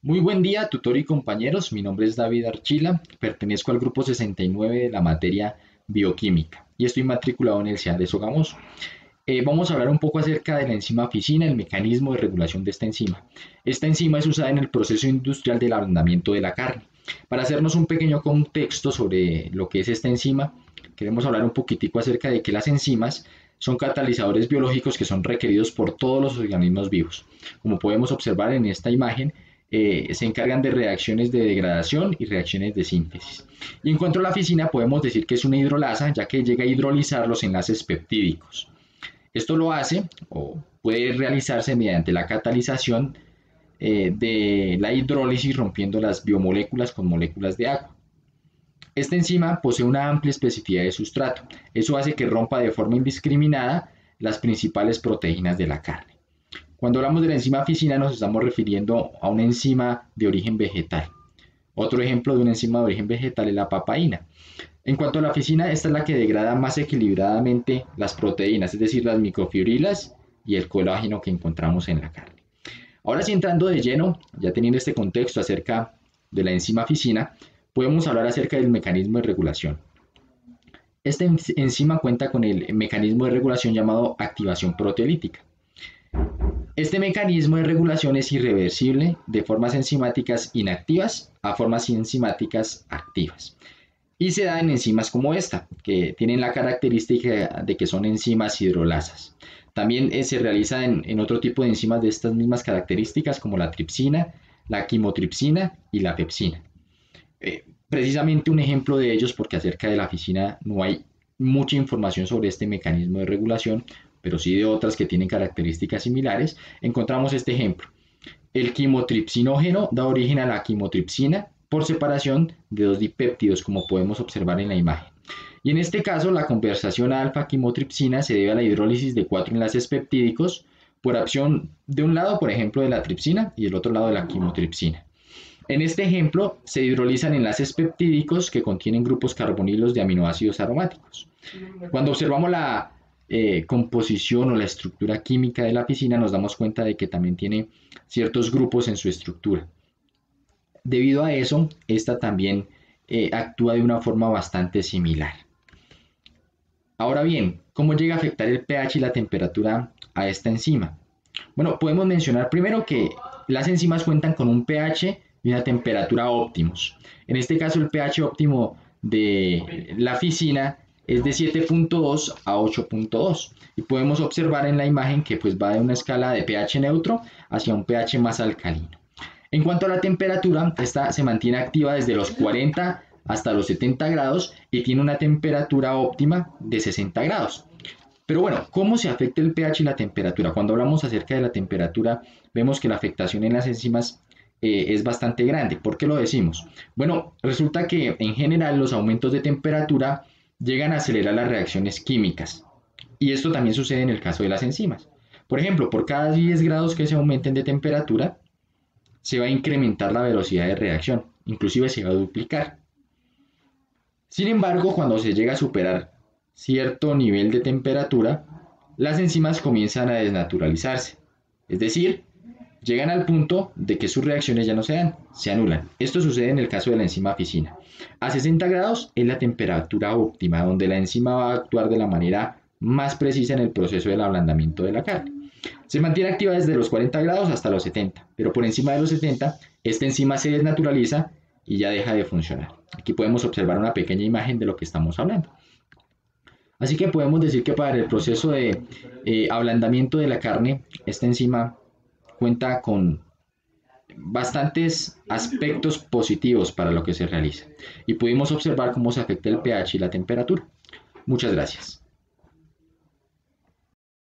Muy buen día, tutor y compañeros. Mi nombre es David Archila, pertenezco al grupo 69 de la materia bioquímica y estoy matriculado en el CEA de Sogamoso. Vamos a hablar un poco acerca de la enzima ficina, el mecanismo de regulación de esta enzima. Esta enzima es usada en el proceso industrial del ablandamiento de la carne. Para hacernos un pequeño contexto sobre lo que es esta enzima, queremos hablar un poquitico acerca de que las enzimas son catalizadores biológicos que son requeridos por todos los organismos vivos. Como podemos observar en esta imagen, se encargan de reacciones de degradación y reacciones de síntesis. Y en cuanto a la ficina, podemos decir que es una hidrolasa, ya que llega a hidrolizar los enlaces peptídicos. Esto lo hace o puede realizarse mediante la catalización de la hidrólisis rompiendo las biomoléculas con moléculas de agua. Esta enzima posee una amplia especificidad de sustrato. Eso hace que rompa de forma indiscriminada las principales proteínas de la carne. Cuando hablamos de la enzima ficina nos estamos refiriendo a una enzima de origen vegetal. Otro ejemplo de una enzima de origen vegetal es la papaína. En cuanto a la ficina, esta es la que degrada más equilibradamente las proteínas, es decir, las microfibrilas y el colágeno que encontramos en la carne. Ahora sí, entrando de lleno, ya teniendo este contexto acerca de la enzima ficina, podemos hablar acerca del mecanismo de regulación. Esta enzima cuenta con el mecanismo de regulación llamado activación proteolítica. Este mecanismo de regulación es irreversible de formas enzimáticas inactivas a formas enzimáticas activas. Y se da en enzimas como esta, que tienen la característica de que son enzimas hidrolasas. También se realiza en otro tipo de enzimas de estas mismas características, como la tripsina, la quimotripsina y la pepsina. Precisamente un ejemplo de ellos, porque acerca de la ficina no hay mucha información sobre este mecanismo de regulación, pero sí de otras que tienen características similares, encontramos este ejemplo. El quimotripsinógeno da origen a la quimotripsina por separación de dos dipéptidos, como podemos observar en la imagen. Y en este caso, la conversación a alfa-quimotripsina se debe a la hidrólisis de 4 enlaces peptídicos por acción de un lado, por ejemplo, de la tripsina y del otro lado de la quimotripsina. En este ejemplo, se hidrolizan enlaces peptídicos que contienen grupos carbonilos de aminoácidos aromáticos. Cuando observamos la composición o la estructura química de la ficina, nos damos cuenta de que también tiene ciertos grupos en su estructura. Debido a eso, esta también actúa de una forma bastante similar. Ahora bien, ¿cómo llega a afectar el pH y la temperatura a esta enzima? Bueno, podemos mencionar primero que las enzimas cuentan con un pH y una temperatura óptimos. En este caso, el pH óptimo de la ficina es de 7.2 a 8.2 y podemos observar en la imagen que pues va de una escala de pH neutro hacia un pH más alcalino. En cuanto a la temperatura, esta se mantiene activa desde los 40 hasta los 70 grados y tiene una temperatura óptima de 60 grados. Pero bueno, ¿cómo se afecta el pH y la temperatura? Cuando hablamos acerca de la temperatura, vemos que la afectación en las enzimas es bastante grande. ¿Por qué lo decimos? Bueno, resulta que en general los aumentos de temperatura llegan a acelerar las reacciones químicas. Y esto también sucede en el caso de las enzimas. Por ejemplo, por cada 10 grados que se aumenten de temperatura, se va a incrementar la velocidad de reacción, inclusive se va a duplicar. Sin embargo, cuando se llega a superar cierto nivel de temperatura, las enzimas comienzan a desnaturalizarse, es decir, llegan al punto de que sus reacciones ya no se dan, se anulan. Esto sucede en el caso de la enzima ficina. A 60 grados es la temperatura óptima, donde la enzima va a actuar de la manera más precisa en el proceso del ablandamiento de la carne. Se mantiene activa desde los 40 grados hasta los 70, pero por encima de los 70, esta enzima se desnaturaliza y ya deja de funcionar. Aquí podemos observar una pequeña imagen de lo que estamos hablando. Así que podemos decir que para el proceso de ablandamiento de la carne, esta enzima cuenta con bastantes aspectos positivos para lo que se realiza y pudimos observar cómo se afecta el pH y la temperatura. Muchas gracias.